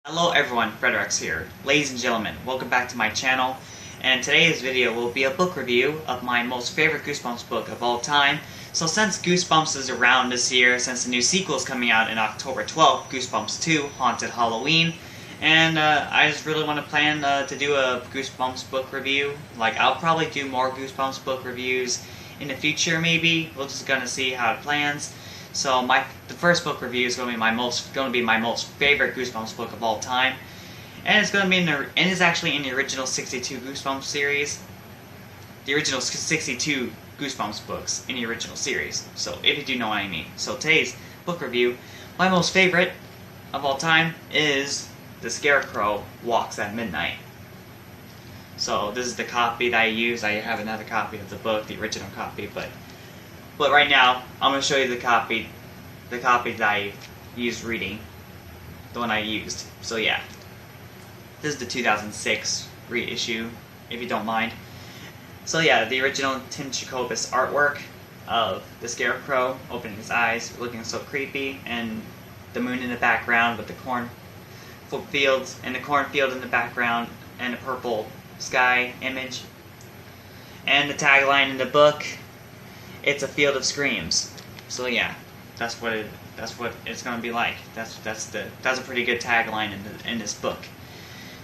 Hello everyone, Fredericks here. Ladies and gentlemen, welcome back to my channel, and today's video will be a book review of my most favorite Goosebumps book of all time. So since Goosebumps is around this year, since the new sequel is coming out in October 12th, Goosebumps 2, Haunted Halloween, and I just really want to plan to do a Goosebumps book review. Like, I'll probably do more Goosebumps book reviews in the future maybe. We're just gonna see how it plans. So the first book review is going to be my most favorite Goosebumps book of all time, and it's going to be it's actually in the original 62 Goosebumps series, the original 62 Goosebumps books in the original series. So if you do know what I mean. So today's book review, my most favorite of all time is The Scarecrow Walks at Midnight. So this is the copy that I use. I have another copy of the book, the original copy, but right now, I'm going to show you the copy that I used reading, the one I used. So yeah, this is the 2006 reissue, if you don't mind. So yeah, the original Tim Jacobus artwork of the Scarecrow opening his eyes, looking so creepy, and the moon in the background with the cornfields and the cornfield in the background, and a purple sky image, and the tagline in the book. It's a field of screams. So yeah, that's what it's gonna be like. That's a pretty good tagline in this book.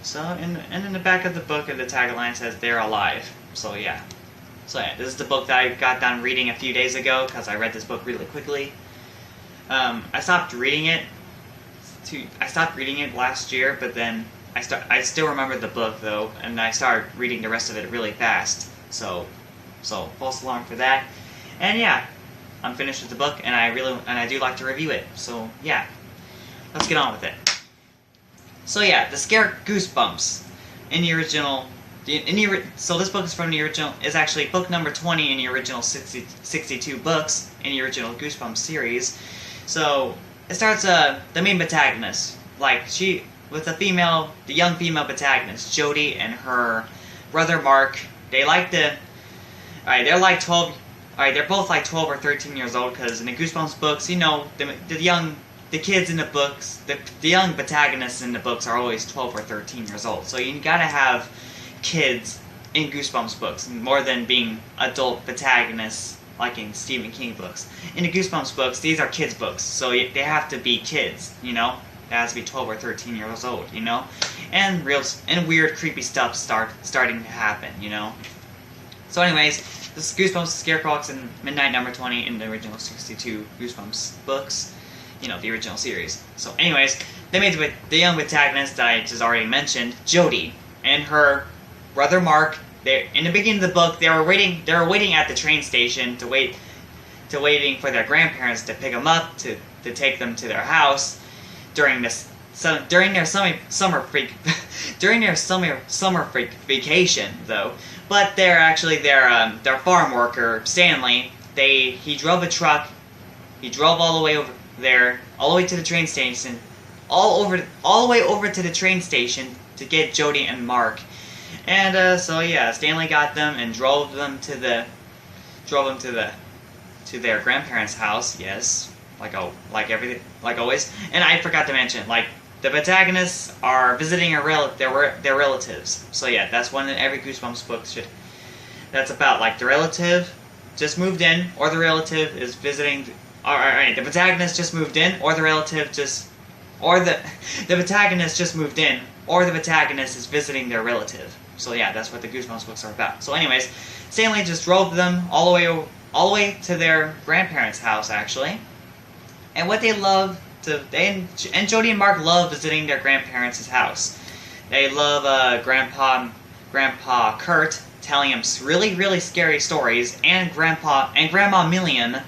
So and in the back of the book, the tagline says "They're alive." So yeah, this is the book that I got done reading a few days ago because I read this book really quickly. I stopped reading it last year, but then I still remember the book though, and I started reading the rest of it really fast. So false alarm for that. And yeah, I'm finished with the book, and I do like to review it. So yeah, let's get on with it. So yeah, Goosebumps in the original. So this book is from the original. Is actually book number 20 in the original 62 books in the original Goosebumps series. So it starts the main protagonist, with the young female protagonist, Jody, and her brother Mark. They're like 12. Alright, they're both like 12 or 13 years old, because in the Goosebumps books, you know, the kids in the books, the young protagonists in the books are always 12 or 13 years old. So you gotta have kids in Goosebumps books, more than being adult protagonists like in Stephen King books. In the Goosebumps books, these are kids books, so they have to be kids, you know? It has to be 12 or 13 years old, you know? And weird, creepy stuff starting to happen, you know? So anyways, this is Goosebumps, Scarecrow Walks in Midnight number 20 in the original 62 Goosebumps books. You know, the original series. So anyways, they made the young protagonist that I just already mentioned, Jody, and her brother Mark. In the beginning of the book, they were waiting at the train station waiting for their grandparents to pick them up to take them to their house during their summer vacation though. But their farm worker, Stanley, he drove a truck, he drove all the way over there, all the way to the train station, all the way over to the train station to get Jody and Mark. And so yeah, Stanley got them and drove them to their grandparents' house, yes, like always. And I forgot to mention, the protagonists are visiting their relatives. So yeah, that's one in every Goosebumps book that's about. Like, the relative just moved in, or the relative is visiting. Alright, the protagonist just moved in, or the protagonist just moved in, or the protagonist is visiting their relative. So yeah, that's what the Goosebumps books are about. So anyways, Stanley just drove them all the way to their grandparents' house actually, and and Jody and Mark love visiting their grandparents' house. They love Grandpa Kurt telling them really, really scary stories, and Grandma Million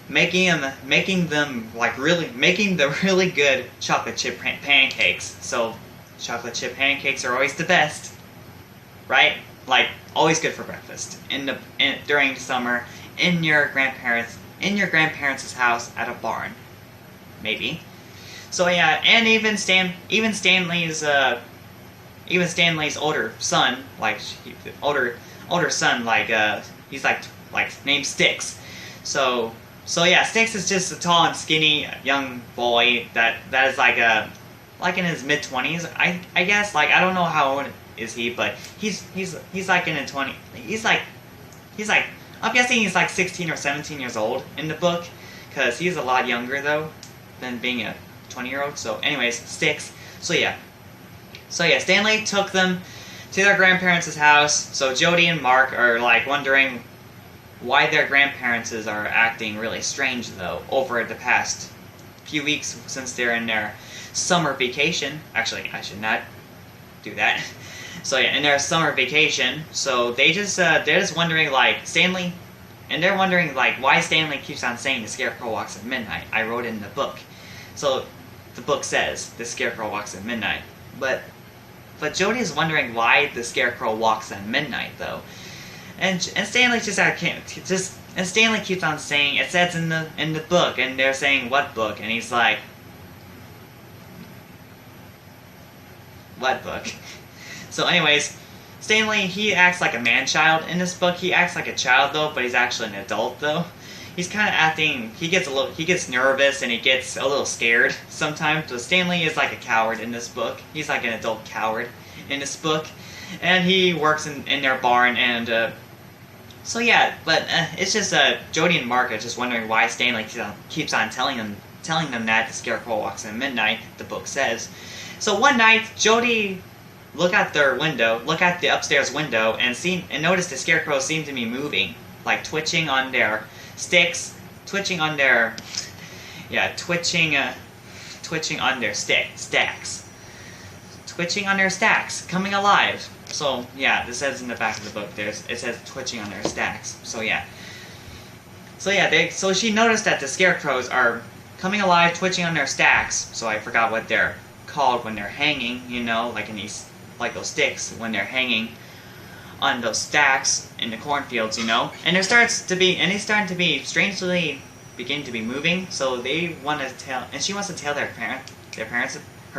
making the really good chocolate chip pancakes. So chocolate chip pancakes are always the best, right? Like, always good for breakfast during the summer in your grandparents' house at a barn. Maybe. So yeah, and even Stanley's older son, he's named Styx. So yeah, Styx is just a tall and skinny young boy that is like a like in his mid-20s. I guess, like, I don't know how old is he, but he's like in his 20s. He's like I'm guessing he's like 16 or 17 years old in the book, because he's a lot younger though than being a 20-year-old. So anyways, Sticks. So yeah, Stanley took them to their grandparents' house. So Jody and Mark are like wondering why their grandparents are acting really strange though over the past few weeks since they're in their summer vacation. Actually, I should not do that. So yeah, in their summer vacation, so they're just wondering, like, Stanley, and they're wondering, like, why Stanley keeps on saying the Scarecrow walks at midnight. I wrote it in the book. So the book says the Scarecrow walks at midnight. But Jody is wondering why the Scarecrow walks at midnight though. And Stanley and Stanley keeps on saying it says in the book, and they're saying what book? And he's like, what book? So anyways, Stanley, he acts like a man-child in this book. He acts like a child though, but he's actually an adult though. He's kind of acting, he gets nervous and he gets a little scared sometimes. So Stanley is like a coward in this book. He's like an adult coward in this book. And he works in their barn, and so yeah, but it's just Jody and Mark are just wondering why Stanley keeps on telling them that the Scarecrow walks at midnight, the book says. So one night, Jody look at the upstairs window, and notice the Scarecrows seem to be moving, like twitching on their sticks, twitching on their stacks, coming alive. So yeah, this says in the back of the book. It says twitching on their stacks. So yeah. So she noticed that the Scarecrows are coming alive, twitching on their stacks. So I forgot what they're called when they're hanging. You know, like those sticks when they're hanging on those stacks in the cornfields. You know, and he's starting to be strangely beginning to be moving. So they want to tell, and she wants to tell her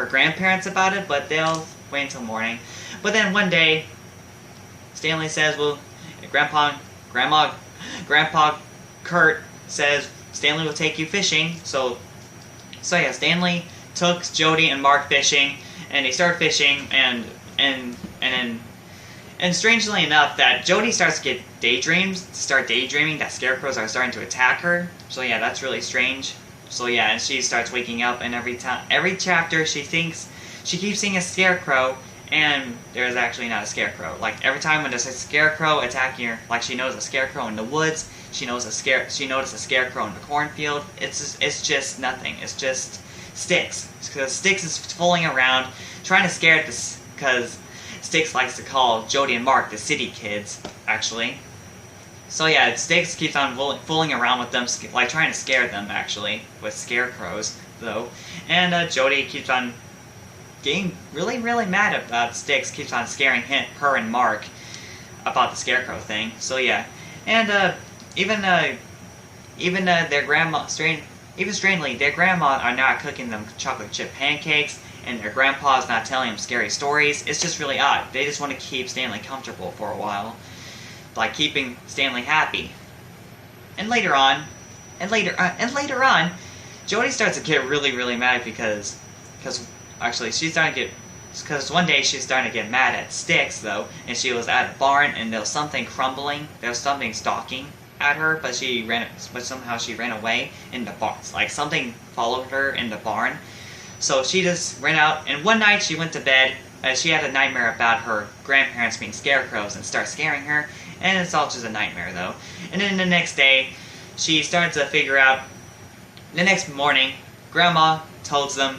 grandparents about it, but they'll wait until morning. But then one day, Stanley says, well, Grandpa Kurt says Stanley will take you fishing. So yeah, Stanley took Jody and Mark fishing, and they start fishing, and strangely enough, that Jody starts to get daydreaming that scarecrows are starting to attack her. So yeah, that's really strange. So yeah, and she starts waking up, and every chapter she keeps seeing a scarecrow, and there's actually not a scarecrow. Like every time when there's a scarecrow attacking her, like she knows a scarecrow in the woods, she noticed a scarecrow in the cornfield. It's just nothing. It's just Sticks, because Sticks is fooling around, trying to scare this, because Sticks likes to call Jody and Mark the city kids, actually. So yeah, Sticks keeps on fooling around with them, like trying to scare them, actually, with scarecrows, though. And Jody keeps on getting really, really mad about Sticks, keeps on scaring her and Mark about the scarecrow thing. So yeah, and even their grandma, strangely, their grandma are not cooking them chocolate chip pancakes, and their grandpa's not telling them scary stories. It's just really odd. They just want to keep Stanley comfortable for a while, like keeping Stanley happy. And later on, Jody starts to get really, really mad because one day she's starting to get mad at Sticks though, and she was at a barn, and there was something crumbling, there was something stalking at her, but somehow she ran away in the barn. Like something followed her in the barn. So she just ran out, and one night she went to bed. She had a nightmare about her grandparents being scarecrows and start scaring her, and it's all just a nightmare though. And then the next day, she started to figure out, the next morning, Grandma tells them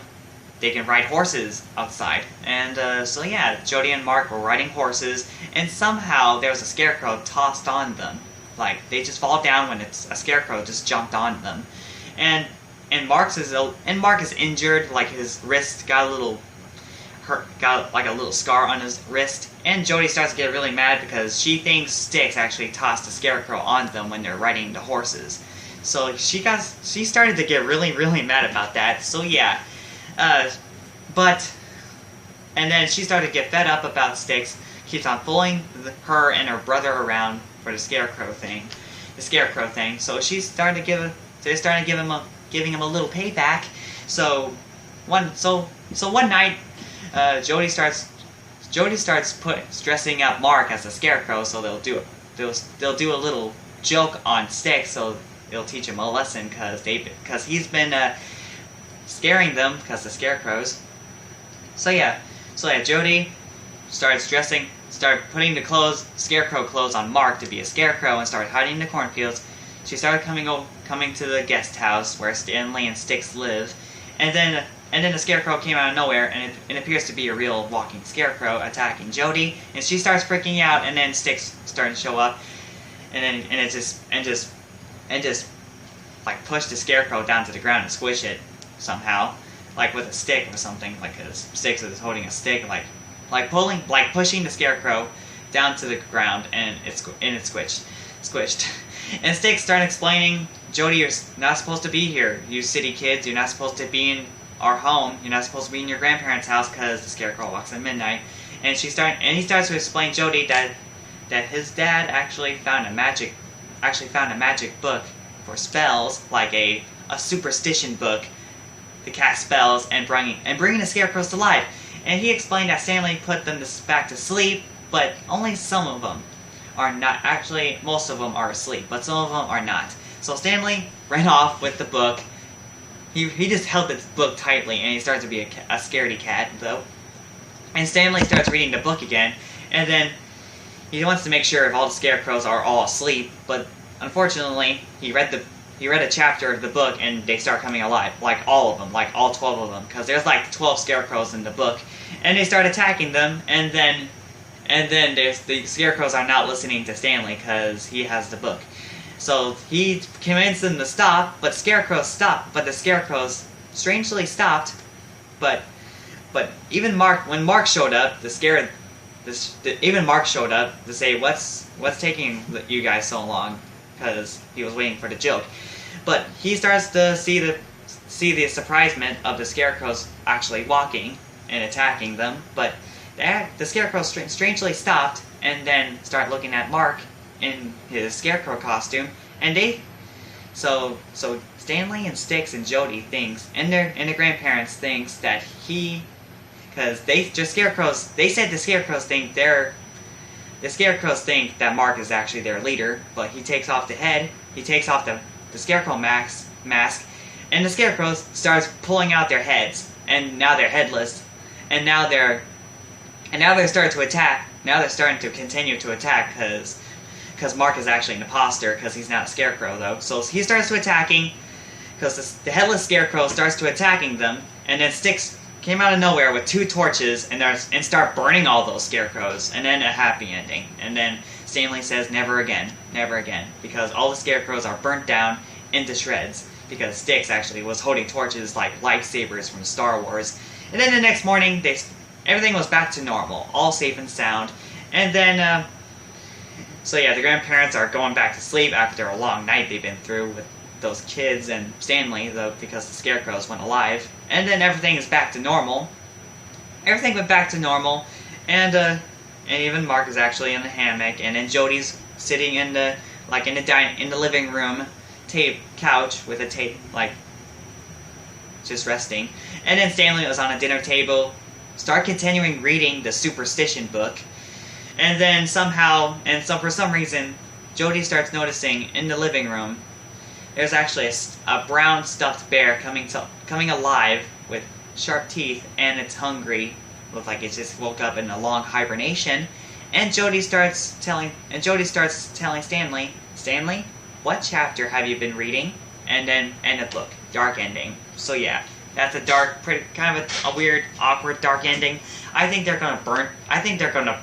they can ride horses outside. And so yeah, Jody and Mark were riding horses, and somehow there was a scarecrow tossed on them. Like, they just fall down when a scarecrow just jumped on them. And Mark is injured, like his wrist got a little scar on his wrist. And Jody starts to get really mad because she thinks Sticks actually tossed a scarecrow on them when they're riding the horses. So she started to get really, really mad about that. So yeah, and then she started to get fed up about Sticks, keeps on fooling her and her brother around for the scarecrow thing. So they're starting to giving him a little payback. So one night, Jody starts dressing up Mark as a Scarecrow, so they'll do a little joke on Sticks, so it'll teach him a lesson, because he's been scaring them because the Scarecrows. So yeah, Jody started putting the Scarecrow clothes on Mark to be a Scarecrow and started hiding in the cornfields. She started coming to the guest house where Stanley and Sticks live, and then the Scarecrow came out of nowhere, and it appears to be a real walking Scarecrow attacking Jody, and she starts freaking out, and then Sticks starting to show up, and it just like push the Scarecrow down to the ground and squish it somehow, like with a stick or something, like Sticks is holding a stick, like pushing the Scarecrow down to the ground, and it's squished. And Sticks started explaining, Jody, you're not supposed to be here. You city kids, you're not supposed to be in our home. You're not supposed to be in your grandparents' house because the Scarecrow walks at midnight. And he starts to explain Jody that his dad actually found a magic book for spells, like a superstition book to cast spells and bringing the Scarecrows to life. And he explained that Stanley put them back to sleep, but only some of them are not. Actually, most of them are asleep, but some of them are not. So Stanley ran off with the book. He just held the book tightly, and he starts to be a scaredy cat, though. And Stanley starts reading the book again, and then he wants to make sure if all the Scarecrows are all asleep, but unfortunately, he read a chapter of the book, and they start coming alive, like all of them, like all 12 of them, because there's like 12 Scarecrows in the book, and they start attacking them, and then the Scarecrows are not listening to Stanley because he has the book. So he convinced them to stop, but the Scarecrows strangely stopped. But even when Mark showed up, even Mark showed up to say, what's taking you guys so long? Because he was waiting for the joke. But he starts to see the surprisement of the Scarecrows actually walking and attacking them. But the Scarecrow strangely stopped and then start looking at Mark in his Scarecrow costume, and so Stanley and Sticks and Jody thinks, and the grandparents thinks that because they said the Scarecrows think that Mark is actually their leader, but he takes off the head, he takes off the Scarecrow mask, and the Scarecrows starts pulling out their heads, and now they're headless, and now they're starting to attack. Now they're starting to continue to attack because Mark is actually an imposter because he's not a Scarecrow, though. So he starts to attacking because the headless Scarecrow starts to attacking them, and then Sticks came out of nowhere with 2 torches and start burning all those Scarecrows, and then a happy ending. And then Stanley says, never again, because all the Scarecrows are burnt down into shreds because Sticks actually was holding torches like lightsabers from Star Wars. And then the next morning, everything was back to normal, all safe and sound. And then, so yeah, the grandparents are going back to sleep after a long night they've been through with those kids and Stanley, though, because the Scarecrows went alive. And then everything is back to normal. Everything went back to normal, and even Mark is actually in the hammock, and then Jody's sitting in the living room couch with a tape, just resting. And then Stanley was on a dinner table, continuing reading the superstition book, and then for some reason, Jody starts noticing in the living room there's actually a brown stuffed bear coming alive with sharp teeth, and it's hungry. Looks like it just woke up in a long hibernation. And Jody starts telling Stanley, what chapter have you been reading? And then end of book, dark ending. So yeah, that's a kind of a weird, awkward dark ending. I think they're gonna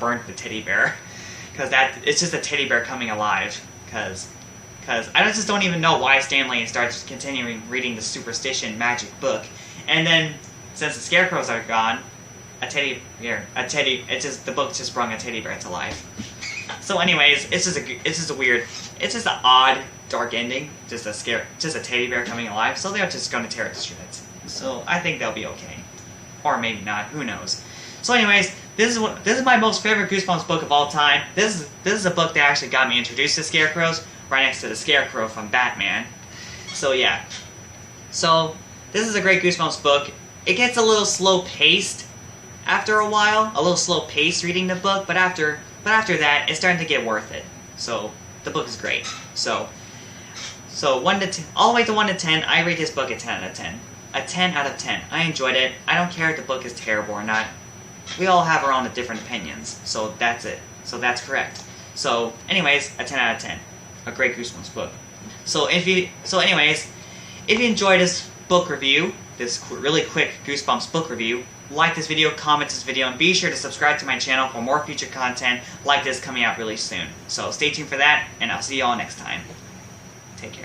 burn the teddy bear, because it's just a teddy bear coming alive. Because I just don't even know why Stanley starts continuing reading the superstition magic book, and then since the Scarecrows are gone, the book just brought a teddy bear to life. So anyways, it's just an odd dark ending, just a teddy bear coming alive. So they're just gonna tear it to shreds. So I think they'll be okay, or maybe not. Who knows? So anyways, this is my most favorite Goosebumps book of all time. This is a book that actually got me introduced to Scarecrows, right next to the Scarecrow from Batman. So yeah. So this is a great Goosebumps book. it gets a little slow paced after a while, a little slow paced reading the book, but after that, it's starting to get worth it. So the book is great. So 1 to 10, all the way to 1 to 10, I rate this book a 10 out of 10. A 10 out of 10. I enjoyed it. I don't care if the book is terrible or not. We all have our own different opinions, so that's it. So that's correct. So anyways, a 10 out of 10. A great Goosebumps book. So anyways, if you enjoyed this book review, this really quick Goosebumps book review, like this video, comment this video, and be sure to subscribe to my channel for more future content like this coming out really soon. So stay tuned for that, and I'll see you all next time. Take care.